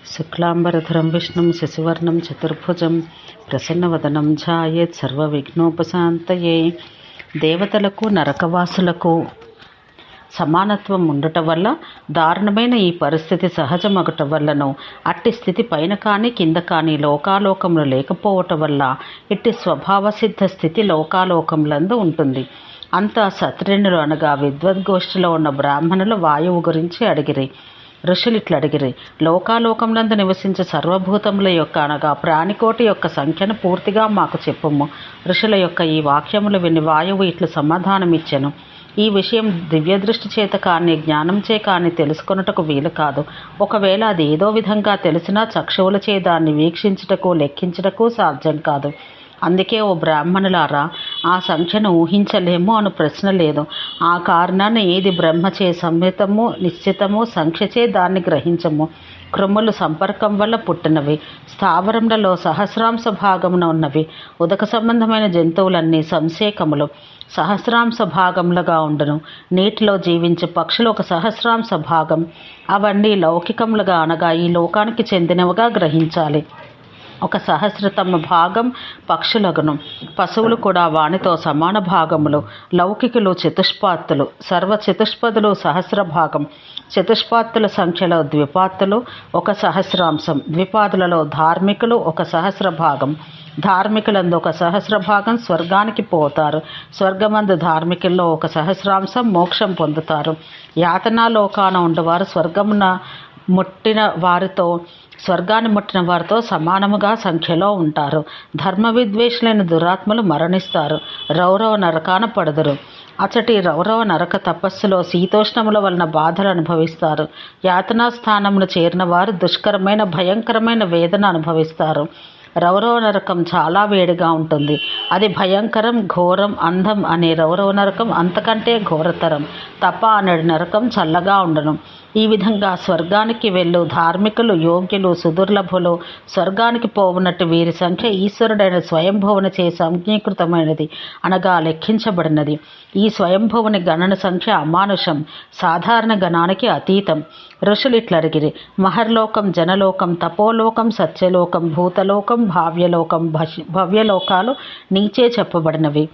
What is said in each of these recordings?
శుక్లాంబరధరం విష్ణుం శశివర్ణం చతుర్భుజం ప్రసన్నవదనం ధ్యాయేత్ సర్వవిఘ్నోపశాంతయే. దేవతలకు నరకవాసులకు సమానత్వం ఉండటం వల్ల దారుణమైన ఈ పరిస్థితి సహజమగటం వల్లనూ, అట్టి స్థితి పైన కానీ కింద కానీ లోకాలోకంలో లేకపోవటం వల్ల ఇట్టి స్వభావసిద్ధ స్థితి లోకాలోకములందు ఉంటుంది. అంతా సత్రేణులు అనగా విద్వద్గోష్ఠిలో ఉన్న బ్రాహ్మణులు వాయువు గురించి అడిగిరి. ఋషులు ఇట్లా అడిగిరి: లోకాలోకములందు నివసించే సర్వభూతముల యొక్క అనగా ప్రాణికోటి యొక్క సంఖ్యను పూర్తిగా మాకు చెప్పుము. ఋషుల యొక్క ఈ వాక్యములు విని వాయువు ఇట్లు సమాధానమిచ్చెను: ఈ విషయం దివ్యదృష్టి చేత కానీ జ్ఞానంచే కానీ తెలుసుకొనుటకు వీలు కాదు. ఒకవేళ అది ఏదో విధంగా తెలిసినా చక్షువులచే దాన్ని వీక్షించుటకు లెక్కించుటకు సాధ్యం కాదు. అందుకే ఓ బ్రాహ్మణులారా, ఆ సంఖ్యను ఊహించలేము అను ప్రశ్న లేదు. ఆ కారణాన్ని ఏది బ్రహ్మచే సంహితము నిశ్చితము సంఖ్యచే దాన్ని గ్రహించము. క్రొమ్ములు సంపర్కం వల్ల పుట్టినవి, స్థావరములలో సహస్రాంశ భాగమున ఉన్నవి. ఉదక సంబంధమైన జంతువులన్నీ సంసేకములు సహస్రాంశ భాగములుగా ఉండును. నీటిలో జీవించే పక్షులు ఒక సహస్రాంశ భాగం. అవన్నీ లౌకికములుగా అనగా ఈ లోకానికి చెందినవిగా గ్రహించాలి. ఒక సహస్రతమ భాగం పక్షులగును. పశువులు కూడా వానితో సమాన భాగములు. లౌకికులు చతుష్పాత్తులు, సర్వ చతుష్పదులు సహస్ర భాగం. చతుష్పాత్తుల సంఖ్యలో ద్విపాత్తులు ఒక సహస్రాంశం. ద్విపాదులలో ధార్మికులు ఒక సహస్ర భాగం. ధార్మికులందు ఒక సహస్ర భాగం స్వర్గానికి పోతారు. స్వర్గమందు ధార్మికుల్లో ఒక సహస్రాంశం మోక్షం పొందుతారు. యాతనాలోకాన ఉండేవారు స్వర్గాన్ని ముట్టిన వారితో సమానముగా సంఖ్యలో ఉంటారు. ధర్మ విద్వేషులైన దురాత్మలు మరణిస్తారు, రౌరవ నరకాన పడుదురు. అచటి రౌరవ నరక తపస్సులో శీతోష్ణముల వలన బాధలు అనుభవిస్తారు. యాతనా స్థానమును చేరిన వారు దుష్కరమైన భయంకరమైన వేదన అనుభవిస్తారు. రౌరవ నరకం చాలా వేడిగా ఉంటుంది. అది భయంకరం, ఘోరం. అందం అనే రౌరవ నరకం అంతకంటే ఘోరతరం. తప అనే నరకం చల్లగా ఉండను. ఈ విధంగా స్వర్గానికి వెళ్ళు ధార్మికులు, యోగ్యులు, సుదుర్లభులు. స్వర్గానికి పోవునట్టు వీరి సంఖ్య ఈశ్వరుడైన స్వయంభువుని చే సంజ్ఞీకృతమైనది అనగా లెక్కించబడినది. ఈ స్వయంభువుని గణన సంఖ్య అమానుషం, సాధారణ గణానికి అతీతం. ఋషులు ఇట్లడిగిరి: మహర్లోకం, జనలోకం, తపోలోకం, సత్యలోకం, భూతలోకం, భావ్యలోకం, భవ్యలోకాలు నీచే చెప్పబడినవి.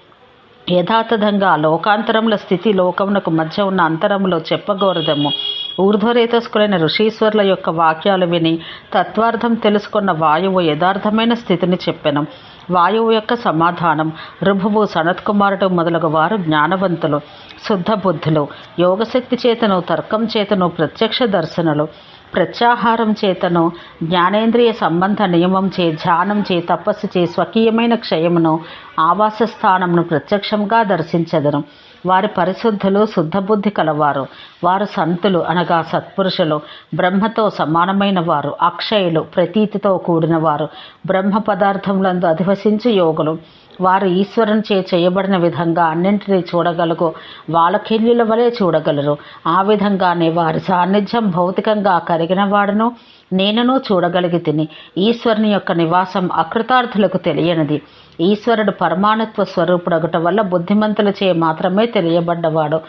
యథాతథంగా లోకాంతరముల స్థితి లోకమునకు మధ్య ఉన్న అంతరములో చెప్పగోరదము. ఊర్ధ్వరేతస్కులైన ఋషీశ్వరుల యొక్క వాక్యాలు విని తత్వార్థం తెలుసుకున్న వాయువు యథార్థమైన స్థితిని చెప్పెను. వాయువు యొక్క సమాధానం: ఋభువు, సనత్కుమారుడు మొదలగు వారు జ్ఞానవంతులు, శుద్ధ బుద్ధులు. యోగశక్తి చేతను, తర్కం చేతను, ప్రత్యక్ష దర్శనులు. ప్రత్యాహారం చేతను, జ్ఞానేంద్రియ సంబంధ నియమం చే, ధ్యానం చే, తపస్సు చే స్వకీయమైన క్షయమును, ఆవాస స్థానమును ప్రత్యక్షంగా దర్శించెదరు. వారి పరిశుద్ధులు, శుద్ధబుద్ధి కలవారు. వారు సంతులు అనగా సత్పురుషులు, బ్రహ్మతో సమానమైన వారు, అక్షయులు, ప్రతీతితో కూడిన వారు, బ్రహ్మ పదార్థములందు అధివసించు యోగులు. వారు ఈశ్వరుని చే చేయబడిన విధంగా అన్నింటినీ చూడగలుగు వాళకిల్యుల వలె చూడగలరు. ఆ విధంగానే వారి సాన్నిధ్యం భౌతికంగా కరిగిన వాడును నేనును చూడగలిగి తిని. ఈశ్వరుని యొక్క నివాసం అకృతార్థులకు తెలియనిది. ఈశ్వరుడు పరమాణుత్వ స్వరూపుడగట వల్ల బుద్ధిమంతుల చే మాత్రమే తెలియబడ్డవాడు.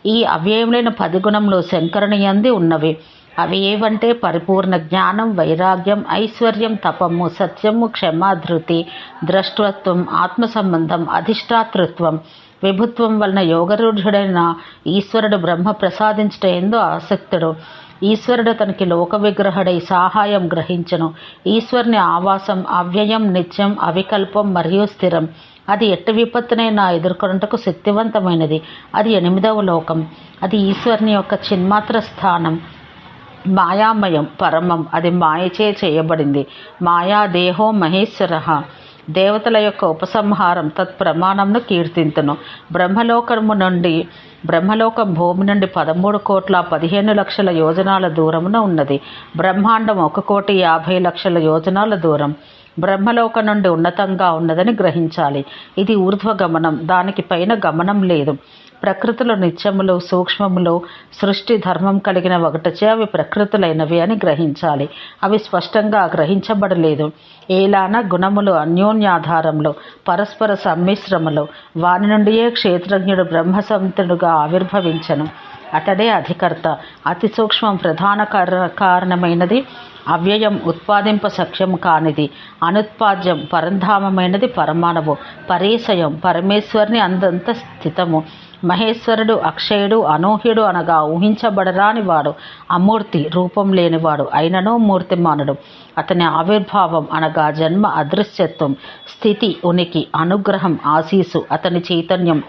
ఈ అవ్యయములైన 10 గుణములు శంకరుని యందు ఉన్నవి. అవి ఏవంటే పరిపూర్ణ జ్ఞానం, వైరాగ్యం, ఐశ్వర్యం, తపము, సత్యము, క్షమ, ధృతి, ద్రష్టత్వం, ఆత్మ సంబంధం, అధిష్టాతృత్వం. విభుత్వం వలన యోగరూఢుడైన ఈశ్వరుడు బ్రహ్మ ప్రసాదించుట యందు ఆసక్తుడు. ఈశ్వరుడు తనకి లోక విగ్రహుడై సహాయం గ్రహించను. ఈశ్వరుని ఆవాసం అవ్యయం, నిత్యం, అవికల్పం మరియు స్థిరం. అది ఎట్టి విపత్తునైనా ఎదుర్కొనుటకు శక్తివంతమైనది. అది 8వ లోకం. అది ఈశ్వరుని యొక్క చిన్మాత్ర స్థానం. మాయామయం, పరమం. అది మాయచే చేయబడింది. మాయా దేహో మహేశ్వర. దేవతల యొక్క ఉపసంహారం తత్ప్రమాణంను కీర్తింతును. బ్రహ్మలోకం భూమి నుండి 13,15,00,000 యోజనాల దూరమున ఉన్నది. బ్రహ్మాండం 1,50,00,000 యోజనాల దూరం. బ్రహ్మలోకం నుండి ఉన్నతంగా ఉన్నదని గ్రహించాలి. ఇది ఊర్ధ్వగమనం, దానికి పైన గమనం లేదు. ప్రకృతులు నిత్యములు, సూక్ష్మములు, సృష్టి ధర్మం కలిగిన ఒకటిచే అవి ప్రకృతులైనవి అని గ్రహించాలి. అవి స్పష్టంగా గ్రహించబడలేదు. ఏలాన గుణములు అన్యోన్యాధారములు, పరస్పర సమ్మిశ్రములు. వాని నుండియే క్షేత్రజ్ఞుడు బ్రహ్మసంతుడుగా ఆవిర్భవించను. అతడే అధికర్త. అతి సూక్ష్మం ప్రధాన కారణమైనది, అవ్యయం ఉత్పాదింప సఖ్యం కానిది, అనుత్పాద్యం పరంధామమైనది పరమాణువు, పరేశయం పరమేశ్వరుని అందంత స్థితము. మహేశ్వరుడు అక్షయుడు అనూహ్యుడు అనగా ఊహించబడరాని వాడు, అమూర్తి రూపం లేనివాడు, అయినను మూర్తిమానుడు. అతని ఆవిర్భావం అనగా జన్మ అదృశ్యత్వం, స్థితి ఉనికి, అనుగ్రహం ఆశీసు అతని చైతన్యం.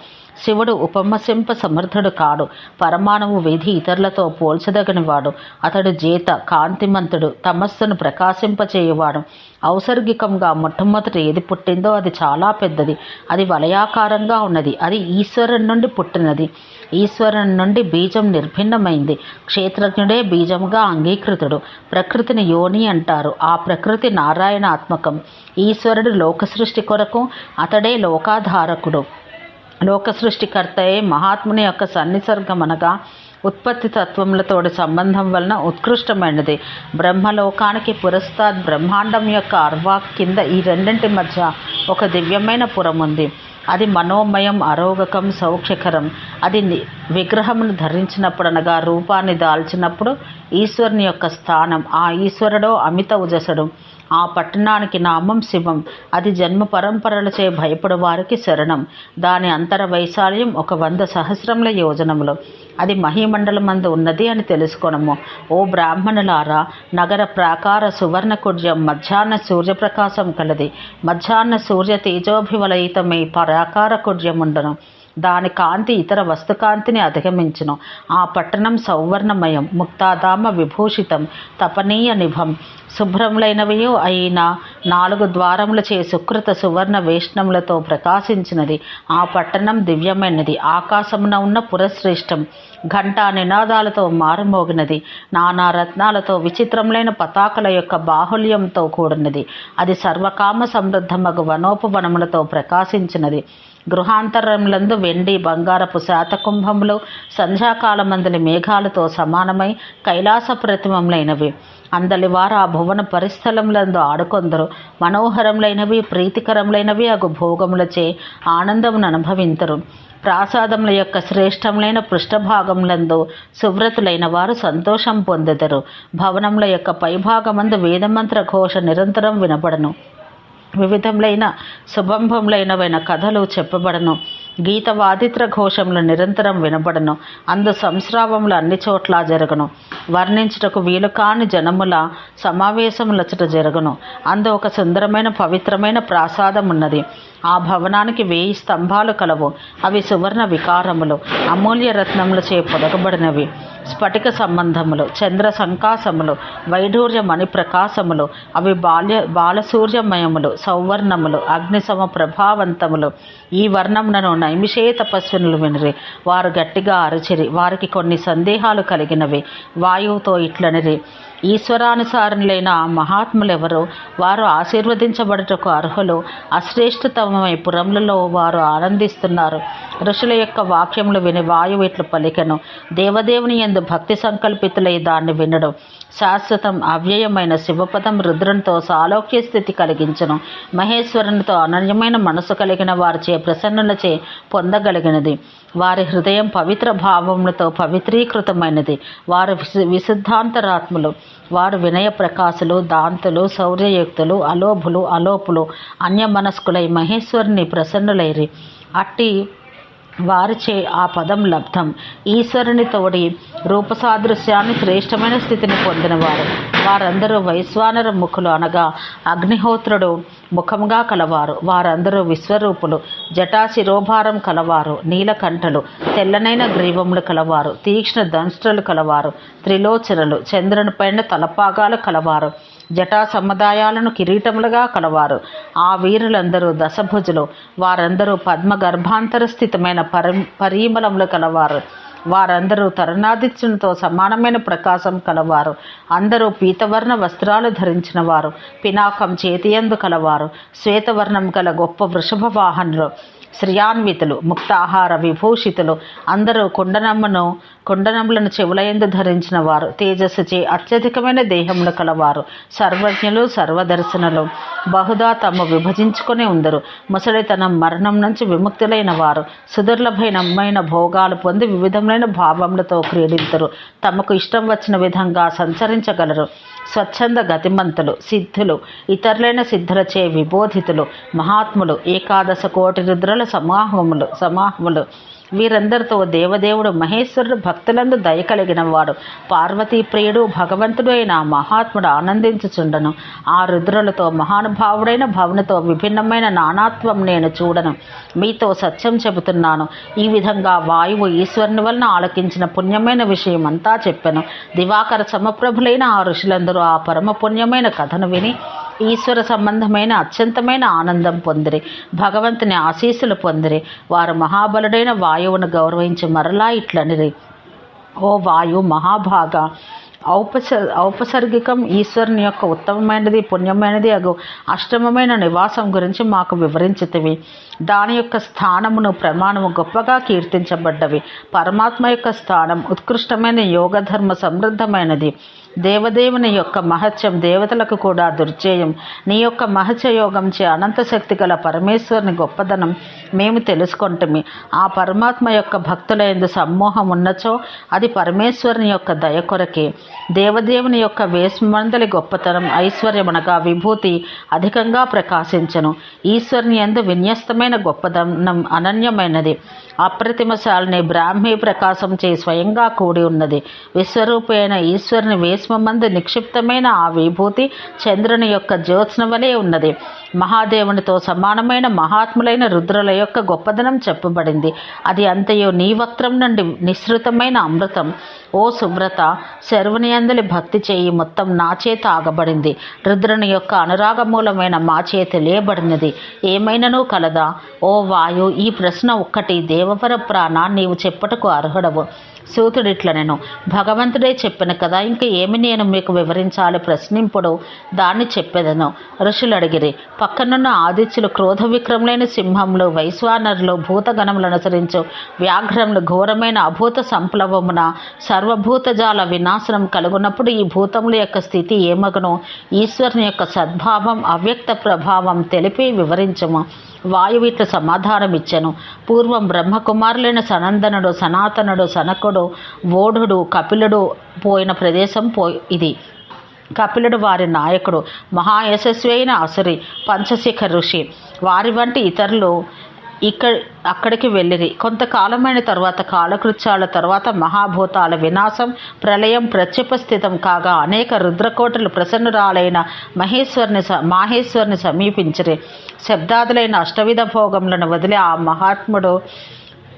శివుడు ఉపమసింప సమర్థుడు కాడు, పరమాణువు విధి ఇతరులతో పోల్చదగనివాడు. అతడు జేత కాంతిమంతుడు, తమస్సును ప్రకాశింపచేయువాడు. ఔసర్గికంగా మొట్టమొదట ఏది పుట్టిందో అది చాలా పెద్దది, అది వలయాకారంగా ఉన్నది, అది ఈశ్వరుని నుండి పుట్టినది. ఈశ్వరుని నుండి బీజం నిర్భిన్నమైంది. క్షేత్రజ్ఞుడే బీజముగా అంగీకృతుడు. ప్రకృతిని యోని అంటారు. ఆ ప్రకృతి నారాయణాత్మకం. ఈశ్వరుడు లోక సృష్టి కొరకు, అతడే లోకాధారకుడు. లోక సృష్టికర్తయే మహాత్ముని యొక్క సన్నిసర్గం అనగా ఉత్పత్తి తత్వములతోటి సంబంధం వలన ఉత్కృష్టమైనది. బ్రహ్మలోకానికి పురస్తాద్ బ్రహ్మాండం యొక్క అర్వాక్ కింద ఈ రెండింటి మధ్య ఒక దివ్యమైన పురం ఉంది. అది మనోమయం, అరోగకం, సౌఖ్యకరం. అది విగ్రహమును ధరించినప్పుడు అనగా రూపాన్ని దాల్చినప్పుడు ఈశ్వరుని యొక్క స్థానం. ఆ ఈశ్వరుడో అమిత ఉజసుడు. ఆ పట్టణానికి నామం శివం. అది జన్మ పరంపరలచే భయపడు వారికి శరణం. దాని అంతర వైశాల్యం 100 సహస్రముల యోజనములు. అది మహీమండలమందు ఉన్నది అని తెలుసుకొనము. ఓ బ్రాహ్మణులారా, నగర ప్రాకార సువర్ణ కుడ్యం మధ్యాహ్న సూర్యప్రకాశం కలది. మధ్యాహ్న సూర్య తేజోభివలయితమై ప్రాకార కుడ్యముండను. దాని కాంతి ఇతర వస్తుకాంతిని అధిగమించును. ఆ పట్టణం సౌవర్ణమయం, ముక్తాదామ విభూషితం, తపనీయ నిభం. శుభ్రములైనవియో అయిన 4 ద్వారములచే సుకృత సువర్ణ వేష్ణములతో ప్రకాశించినది. ఆ పట్టణం దివ్యమైనది. ఆకాశమున ఉన్న పురశ్రేష్టం. ఘంటా నినాదాలతో మారుమోగినది. నానా రత్నాలతో విచిత్రములైన పతాకల యొక్క బాహుల్యంతో కూడినది. అది సర్వకామ సమృద్ధమగు వనోపవనములతో ప్రకాశించినది. గృహాంతరములందు వెండి బంగారపు శాతకుంభములు సంధ్యాకాలమందలి మేఘాలతో సమానమై కైలాస ప్రతిమములైనవి. అందలివారు ఆ భువన పరిస్థలములందు ఆడుకొందరు. మనోహరములైనవి ప్రీతికరములైనవి అగు భోగములచే ఆనందమును అనుభవింతరు. ప్రాసాదముల యొక్క శ్రేష్టములైన పృష్ఠభాగములందు సువ్రతులైన వారు సంతోషం పొందెదరు. భవనముల యొక్క పైభాగమందు వేదమంత్ర ఘోష నిరంతరం వినబడను. వివిధములైన శుభంభములైనవైన కథలు చెప్పబడను. గీత వాదిత్ర ఘోషములు నిరంతరం వినబడను. అందు సంస్రావములు అన్ని చోట్ల జరుగును. వర్ణించుటకు వీలు కాని జనముల సమావేశములచట జరుగును. అందు ఒక సుందరమైన పవిత్రమైన ప్రాసాదం ఉన్నది. ఆ భవనానికి 1000 స్తంభాలు కలవు. అవి సువర్ణ వికారములు, అమూల్య రత్నములచే పొదగబడినవి. స్ఫటిక సంబంధములు, చంద్ర సంకాసములు, వైఢూర్య మణి ప్రకాశములు. అవి బాలసూర్యమయములు, సౌవర్ణములు, అగ్నిసమ ప్రభావంతములు. ఈ వర్ణములను నైమిషే తపస్వినులు వినిరి. వారు గట్టిగా అరచిరి. వారికి కొన్ని సందేహాలు కలిగినవి. వాయువుతో ఇట్లనిరి: ఈశ్వరానుసారులైన మహాత్ములెవరు? వారు ఆశీర్వదించబడుటకు అర్హులు. అశ్రేష్ఠతమై పురములలో వారు ఆనందిస్తున్నారు. ఋషుల యొక్క వాక్యములు విని వాయువు ఇట్లు పలికెను: దేవదేవుని యందు భక్తి సంకల్పితులై దాన్ని వినడు. శాశ్వతం అవ్యయమైన శివపదం రుద్రునితో సాలోక్య స్థితి కలిగించను. మహేశ్వరునితో అనన్యమైన మనసు కలిగిన వారిచే ప్రసన్నులచే పొందగలిగినది. వారి హృదయం పవిత్ర భావములతో పవిత్రీకృతమైనది. వారు విశుద్ధాంతరాత్ములు. వారు వినయ ప్రకాశులు, దాంతులు, శౌర్యయుక్తులు, అలోభులు, అలోపులు, అన్యమనస్కులై మహేశ్వరుని ప్రసన్నులైరి. అట్టి వారిచే ఆ పదం లబ్ధం. ఈశ్వరుని తోడి రూపసాదృశ్యాన్ని శ్రేష్టమైన స్థితిని పొందినవారు. వారందరూ వైశ్వానర ముఖులు అనగా అగ్నిహోత్రుడు ముఖంగా కలవారు. వారందరూ విశ్వరూపులు, జటా శిరోభారం కలవారు, నీలకంఠులు, తెల్లనైన గ్రీవములు కలవారు, తీక్ష్ణ దంష్ట్రలు కలవారు, త్రిలోచనలు, చంద్రుని పైన తలపాగాలు కలవారు, జటా సముదాయాలను కిరీటములుగా కలవారు. ఆ వీరులందరూ దశభుజులు. వారందరూ పద్మ గర్భాంతర స్థితమైన పరీమలములు కలవారు. వారందరూ తరుణాదిత్యునితో సమానమైన ప్రకాశం కలవారు. అందరూ పీతవర్ణ వస్త్రాలు ధరించిన వారు, పినాకం చేతియందు కలవారు, శ్వేతవర్ణం గల గొప్ప వృషభ వాహనులు. శ్రియాన్వితులు, ముక్తాహార విభూషితులు, అందరూ కుండనములను చెవులయందు ధరించిన వారు, తేజస్సుచే అత్యధికమైన దేహములు కలవారు, సర్వజ్ఞులు, సర్వదర్శనులు, బహుదా తమ్ము విభజించుకొని ఉందరు. ముసలితనం మరణం నుంచి విముక్తులైన వారు సుదుర్లభమైన భోగాలు పొంది వివిధములైన భావములతో క్రీడింతురు. తమకు ఇష్టం వచ్చిన విధంగా సంచరించగలరు. స్వచ్ఛంద గతిమంతులు, సిద్ధులు, ఇతరులైన సిద్ధులచే విబోధితులు, మహాత్ములు, 11,000,000,000 రుద్రుల సమాహములు. వీరందరితో దేవదేవుడు మహేశ్వరుడు భక్తులందు దయ కలిగిన వాడు, పార్వతీ ప్రియుడు, భగవంతుడు అయిన మహాత్ముడు ఆనందించుచుండను. ఆ రుద్రులతో మహానుభావుడైన భవనతో విభిన్నమైన నానాత్వం నేను చూడను. మీతో సత్యం చెబుతున్నాను. ఈ విధంగా వాయువు ఈశ్వరుని వలన ఆలకించిన పుణ్యమైన విషయం అంతా చెప్పెను. దివాకర సమప్రభులైన ఆ ఋషులందరూ ఆ పరమ పుణ్యమైన కథను విని ఈశ్వర సంబంధమైన అత్యంతమైన ఆనందం పొందిరి, భగవంతుని ఆశీస్సులు పొందిరి. వారు మహాబలుడైన వాయువును గౌరవించి మరలా ఇట్లనిరి: ఓ వాయు మహాభాగ, ఔపసర్గికం ఈశ్వరుని యొక్క ఉత్తమమైనది పుణ్యమైనది అగు అష్టమమైన నివాసం గురించి మాకు వివరించితివి. దాని యొక్క స్థానమును ప్రమాణము గొప్పగా కీర్తించబడ్డవి. పరమాత్మ యొక్క స్థానం ఉత్కృష్టమైన యోగధర్మ సమృద్ధమైనది. దేవదేవుని యొక్క మహత్యం దేవతలకు కూడా దుర్జేయం. నీ యొక్క మహత్య యోగంచే అనంత శక్తి గల పరమేశ్వరుని గొప్పదనం మేము తెలుసుకొంటిమి. ఆ పరమాత్మ యొక్క భక్తులయందు సమ్మోహం ఉన్నచో అది పరమేశ్వరుని యొక్క దయ కొరకే. దేవదేవుని యొక్క వేశ్మందలి గొప్పతనం ఐశ్వర్యమనగా విభూతి అధికంగా ప్రకాశించను. ఈశ్వరుని యందు విన్యస్తమైన గొప్పదనం అనన్యమైనది. అప్రతిమశాలిని బ్రాహ్మీ ప్రకాశం చే స్వయంగా కూడి ఉన్నది. విశ్వరూపి అయిన ఈశ్వరుని వేశ్మందు నిక్షిప్తమైన ఆ విభూతి చంద్రుని యొక్క జ్యోత్స్న వలె ఉన్నది. మహాదేవునితో సమానమైన మహాత్ములైన రుద్రుల యొక్క గొప్పదనం చెప్పబడింది. అది అంతయు నీ వక్త్రం నుండి నిశ్రుతమైన అమృతం. ఓ సువ్రత, శర్వుని అందలి భక్తి చేయి మొత్తం నా చేత ఆగబడింది. రుద్రుని యొక్క అనురాగమూలమైన మా చేత లేబడినది. ఏమైనను కలదా? ఓ వాయు, ఈ ప్రశ్న ఒక్కటి దేవవర ప్రాణ నీవు చెప్పుటకు అర్హుడవు. సూతుడిట్లనెను: భగవంతుడే చెప్పిన కదా, ఇంక ఏమి నేను మీకు వివరించాలి? ప్రశ్నింపుడు దాన్ని చెప్పెదను. ఋషులు అడిగిరి: పక్కనున్న ఆదిత్యులు, క్రోధ విక్రములైన సింహములు, వైశ్వానరులు, భూతగణములను అనుసరించు వ్యాఘ్రములు ఘోరమైన అభూత సంప్లవమున సర్వభూతజాల వినాశనం కలుగునప్పుడు ఈ భూతముల యొక్క స్థితి ఏమగును? ఈశ్వరుని యొక్క సద్భావం అవ్యక్త ప్రభావం తెలిపి వివరించము. వాయువు ఇట్లా సమాధానమిచ్చెను: పూర్వం బ్రహ్మకుమారులైన సనందనుడు, సనాతనుడు, సనకుడు, ఓఢుడు, కపిలుడు పోయిన ప్రదేశం ఇది. కపిలుడు వారి నాయకుడు, మహాయశస్వి అయిన అసురి, పంచశిఖ ఋషి. వారి వంటి ఇతరులు అక్కడికి వెళ్ళిరి. కొంతకాలమైన తర్వాత, కాలకృత్యాల తర్వాత మహాభూతాల వినాశం, ప్రళయం ప్రత్యుపస్థితం కాగా అనేక రుద్రకోటలు ప్రసన్నురాలైన మాహేశ్వరుని సమీపించిరి. శబ్దాదులైన అష్టవిధ భోగములను వదిలి ఆ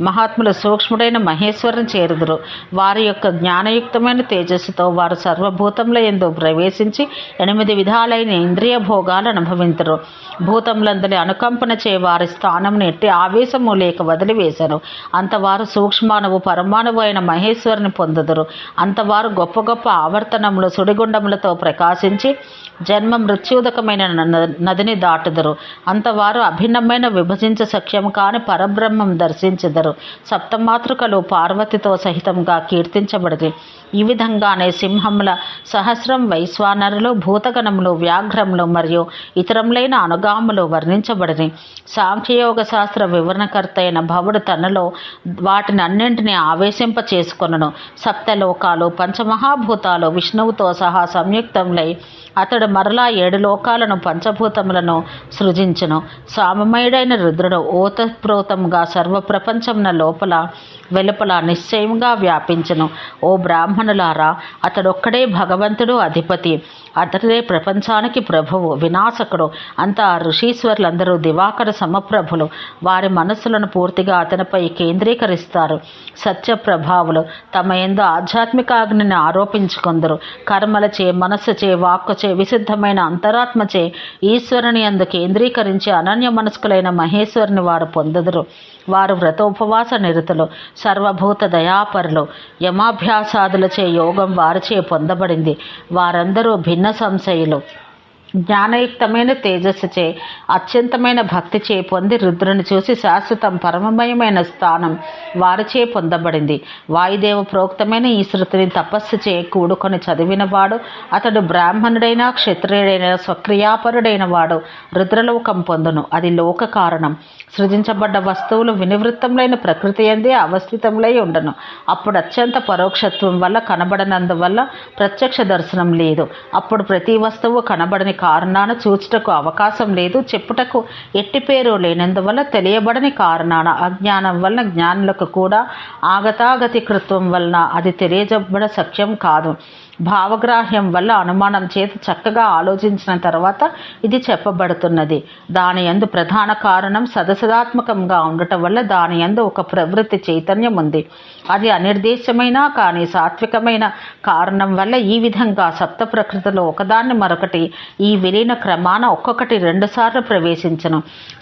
మహాత్ములు సూక్ష్ముడైన మహేశ్వరుని చేరుదురు. వారి యొక్క జ్ఞానయుక్తమైన తేజస్సుతో వారు సర్వభూతముల యందు ప్రవేశించి 8 విధాలైన ఇంద్రియ భోగాలు అనుభవింతురు. భూతములందరి అనుకంపన చే వారి స్థానమును ఎట్టి ఆవేశము లేక వదిలివేశారు. అంతవారు సూక్ష్మాణువు పరమాణువు అయిన మహేశ్వరుని పొందుదురు. అంతవారు గొప్ప గొప్ప ఆవర్తనములు సుడిగుండములతో ప్రకాశించి జన్మ మృత్యుదకమైన నదిని దాటుదురు. అంతవారు అభిన్నమైన విభజించ సఖ్యము కాని పరబ్రహ్మం దర్శించెదరు. సప్తమాతృకలు పార్వతితో సహితంగా కీర్తించబడిరి. ఈ విధంగానే సింహముల సహస్రం, వైశ్వానరులు, భూతగణములు, వ్యాఘ్రములు మరియు ఇతరములైన అనుగాములు వర్ణించబడిరి. సాంఖ్యయోగ శాస్త్ర వివరణకర్త అయిన భవుడు తనలో వాటిని అన్నింటినీ ఆవేశింప చేసుకొనును. సప్తలోకాలు, పంచమహాభూతాలు విష్ణువుతో సహా సంయుక్తములై అతడు మరలా 7 లోకాలను పంచభూతములను సృజించును. సామమయుడైన రుద్రుడు ఓతప్రోతంగా సర్వప్రపంచమున లోపల వెలుపల నిశ్చయముగా వ్యాపించును. ఓ బ్రాహ్మణులారా, అతడొక్కడే భగవంతుడు, అధిపతి. అతడే ప్రపంచానికి ప్రభువు, వినాశకుడు. అంతా ఋషీశ్వరులందరూ దివాకర సమప్రభులు. వారి మనస్సులను పూర్తిగా అతనిపై కేంద్రీకరిస్తారు. సత్య ప్రభావులు తమ యందు ఆధ్యాత్మికాగ్నిని ఆరోపించుకొందరు. కర్మలచే, మనస్సుచే, వాక్కుచే, విశుద్ధమైన అంతరాత్మచే ఈశ్వరుని యందు కేంద్రీకరించి అనన్య మనస్కులైన మహేశ్వరుని వారు పొందుదురు. వారు వ్రతోపవాస నిరతులు, సర్వభూత దయాపరులు. యమాభ్యాసాదులచే యోగం వారిచే పొందబడింది. వారందరూ భిన్న సంశయులు. జ్ఞానయుక్తమైన తేజస్సుచే అత్యంతమైన భక్తిచే పొంది రుద్రుని చూసి శాశ్వతం పరమమయమైన స్థానం వారిచే పొందబడింది. వాయుదేవ ప్రోక్తమైన ఈ శృతిని తపస్సుచే కూడుకొని చదివినవాడు, అతడు బ్రాహ్మణుడైన క్షత్రియుడైన స్వక్రియాపరుడైన వాడు రుద్రలోకం పొందును. అది లోక కారణం. సృజించబడ్డ వస్తువులు వినివృత్తములైన ప్రకృతి యందే అవస్థితములై ఉండను. అప్పుడు అత్యంత పరోక్షత్వం వల్ల కనబడనందువల్ల ప్రత్యక్ష దర్శనం లేదు. అప్పుడు ప్రతి వస్తువు కనబడని కారణాన చూచుటకు అవకాశం లేదు. చెప్పుటకు ఎట్టి పేరు లేనందువల్ల తెలియబడని కారణాన అజ్ఞానం వలన జ్ఞానులకు కూడా ఆగతాగతికృత్వం వలన అది తెలియజబ్బడ సఖ్యం కాదు. భావగ్రాహ్యం వల్ల అనుమానం చేత చక్కగా ఆలోచించిన తర్వాత ఇది చెప్పబడుతున్నది. దాని యందు ప్రధాన కారణం సదసదాత్మకంగా ఉండటం వల్ల దాని యందు ఒక ప్రవృత్తి చైతన్యం ఉంది. అది అనిర్దేశమైన కానీ సాత్వికమైన కారణం వల్ల ఈ విధంగా సప్త ప్రకృతిలో ఒకదాన్ని మరొకటి ఈ విలీన క్రమాన ఒక్కొక్కటి 2 సార్లు ప్రవేశించను.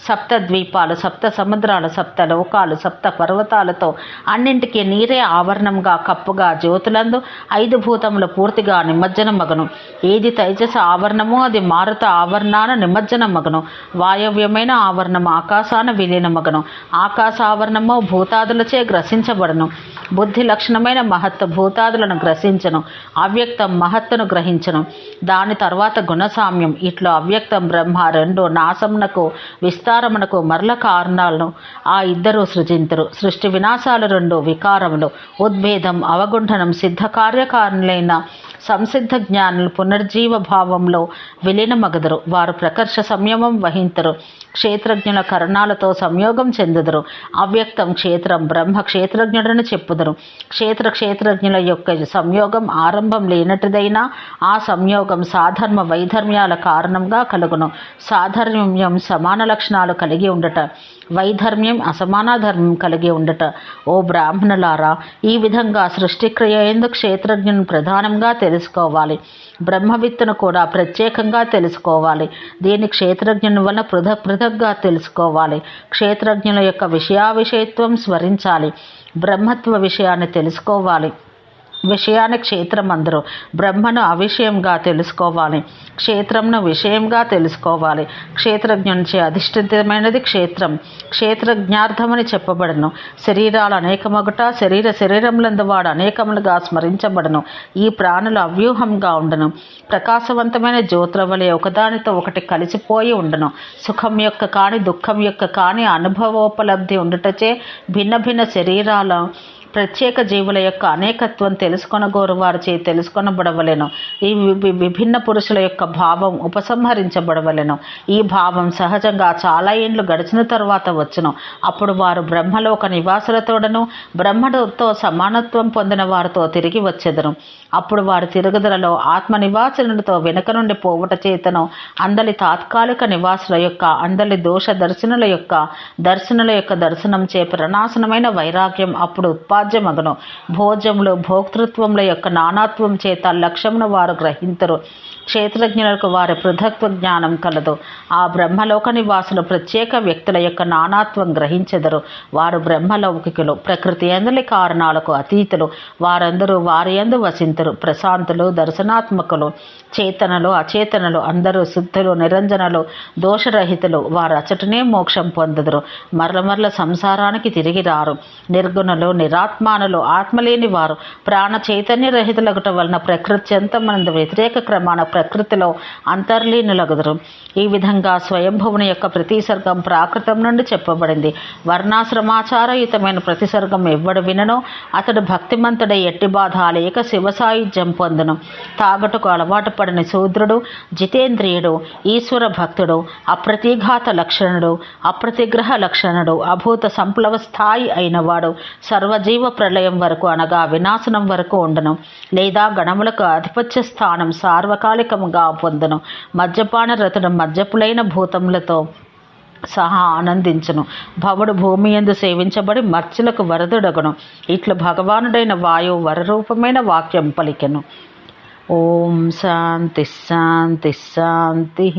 సప్త ద్వీపాలు, సప్త సముద్రాలు, సప్త లోకాలు, సప్త పర్వతాలతో అన్నింటికీ నీరే ఆవరణంగా కప్పుగా జ్యోతులందు 5 భూతములు పూర్తిగా నిమజ్జనమగును. ఏది తైజస ఆవరణమో అది మారుత ఆవరణాన నిమజ్జనమగును. వాయవ్యమైన ఆవరణం ఆకాశాన విలీనమగును. ఆకాశావరణమో భూతాదులచే గ్రసించబడును. బుద్ధి లక్షణమైన మహత్తు భూతాదులను గ్రసించను. అవ్యక్తం మహత్తును గ్రహించను. దాని తర్వాత గుణసామ్యం. ఇట్లో అవ్యక్తం బ్రహ్మ 2 నాశమునకు విస్తారమునకు మరల కారణాలను ఆ 2 సృజింతురు. సృష్టి వినాశాలు 2 వికారములు. ఉద్భేదం అవగుంఠనం సిద్ధ కార్యకారణులైన సంసిద్ధ జ్ఞానులు పునర్జీవ భావంలో విలీనమగదురు. వారు ప్రకర్ష సంయమం వహింతురు. క్షేత్రజ్ఞుల కరణాలతో సంయోగం చెందుదురు. అవ్యక్తం క్షేత్రం బ్రహ్మ క్షేత్రజ్ఞుడని చెప్పుదురు. క్షేత్రజ్ఞుల యొక్క సంయోగం ఆరంభం లేనటిదైనా ఆ సంయోగం సాధర్మ వైధర్మ్యాల కారణంగా కలుగును. సాధర్మ్యం సమాన లక్షణాలు కలిగి ఉండట, వైధర్మ్యం అసమాన ధర్మం కలిగి ఉండట. ఓ బ్రాహ్మణులారా, ఈ విధంగా సృష్టిక్రియ యందు క్షేత్రజ్ఞుని ప్రధానంగా తెలుసుకోవాలి. బ్రహ్మవిత్తును కూడా ప్రత్యేకంగా తెలుసుకోవాలి. దీన్ని క్షేత్రజ్ఞుని వల్ల పృథక్గా తెలుసుకోవాలి. క్షేత్రజ్ఞుల యొక్క విషయావిషయత్వం స్మరించాలి. బ్రహ్మత్వ విషయాన్ని తెలుసుకోవాలి. విషయాన్ని క్షేత్రం అందరూ బ్రహ్మను అవిషయంగా తెలుసుకోవాలి. క్షేత్రంను విషయంగా తెలుసుకోవాలి. క్షేత్రజ్ఞునిచే అధిష్ఠితమైనది క్షేత్రం. క్షేత్రజ్ఞార్థమని చెప్పబడను. శరీరాలు అనేకమగుట, శరీరములందు వాడు అనేకములుగా స్మరించబడను. ఈ ప్రాణులు అవ్యూహంగా ఉండను. ప్రకాశవంతమైన జ్యోతుల వలె ఒకదానితో ఒకటి కలిసిపోయి ఉండను. సుఖం యొక్క కాని దుఃఖం యొక్క కాని అనుభవోపలబ్ధి ఉండుటచే భిన్న భిన్న శరీరాల ప్రత్యేక జీవుల యొక్క అనేకత్వం తెలుసుకొనగోరు వారిచే తెలుసుకొనబడవలెను. ఈ విభిన్న పురుషుల యొక్క భావం ఉపసంహరించబడవలెను. ఈ భావం సహజంగా చాలా ఏండ్లు గడిచిన తరువాత వచ్చును. అప్పుడు వారు బ్రహ్మలోక నివాసులతోడను బ్రహ్మతో సమానత్వం పొందిన వారితో తిరిగి వచ్చెదరు. అప్పుడు వారి తిరుగుదలలో ఆత్మ నివాసులతో వెనుక నుండి పోవుట చేతను అందలి తాత్కాలిక నివాసుల యొక్క అందలి దోష దర్శనుల యొక్క దర్శనం చే ప్రనాశనమైన వైరాగ్యం అప్పుడు ఉత్పాద్యమగును. భోజ్యములు భోక్తృత్వముల యొక్క నానాత్వం చేత లక్ష్యమును వారు గ్రహింతురు. క్షేత్రజ్ఞులకు వారి పృథక్త్వ జ్ఞానం కలదు. ఆ బ్రహ్మలోక నివాసులు ప్రత్యేక వ్యక్తుల యొక్క నానాత్వం గ్రహించెదరు. వారు బ్రహ్మలౌకికులు, ప్రకృతి అందలి కారణాలకు అతీతులు. వారందరూ వారి యందు వసింతురు. ప్రశాంతులు, దర్శనాత్మకులు, చేతనలు అచేతనలు అందరూ శుద్ధులు, నిరంజనులు, దోషరహితులు. వారు అచటనే మోక్షం పొందుదురు. మరల సంసారానికి తిరిగి రారు. నిర్గుణులు, నిరాత్మానులు, ఆత్మలేని వారు ప్రాణ చైతన్య రహితులగుట వలన ప్రకృతి అంతమంది వ్యతిరేక క్రమాన ప్రకృతిలో అంతర్లీనులగుదురు. ఈ విధంగా స్వయంభువుని యొక్క ప్రతిసర్గం ప్రాకృతం నుండి చెప్పబడింది. వర్ణాశ్రమాచారయుతమైన ప్రతిసర్గం ఎవ్వడు విననో అతడు భక్తిమంతుడై ఎట్టి బాధ లేక శివసాయుధ్యం పొందును. తాగటకు అలవాటు పడిన శూద్రుడు, జితేంద్రియుడు, ఈశ్వర భక్తుడు, అప్రతిఘాత లక్షణుడు, అప్రతిగ్రహ లక్షణుడు, అభూత సంప్లవ స్థాయి అయినవాడు సర్వజీవ ప్రళయం వరకు అనగా వినాశనం వరకు ఉండను. లేదా గణములకు ఆధిపత్య స్థానం సార్వకాలికముగా పొందును. మద్యపాన రతుడు మద్యపులైన భూతములతో సహా ఆనందించును. భవుడు భూమి యందు సేవించబడి మర్చులకు వరదుడగును. ఇట్లు భగవానుడైన వాయువు వరరూపమైన వాక్యం పలికెను. ఓం శాంతి శాంతి శాంతి.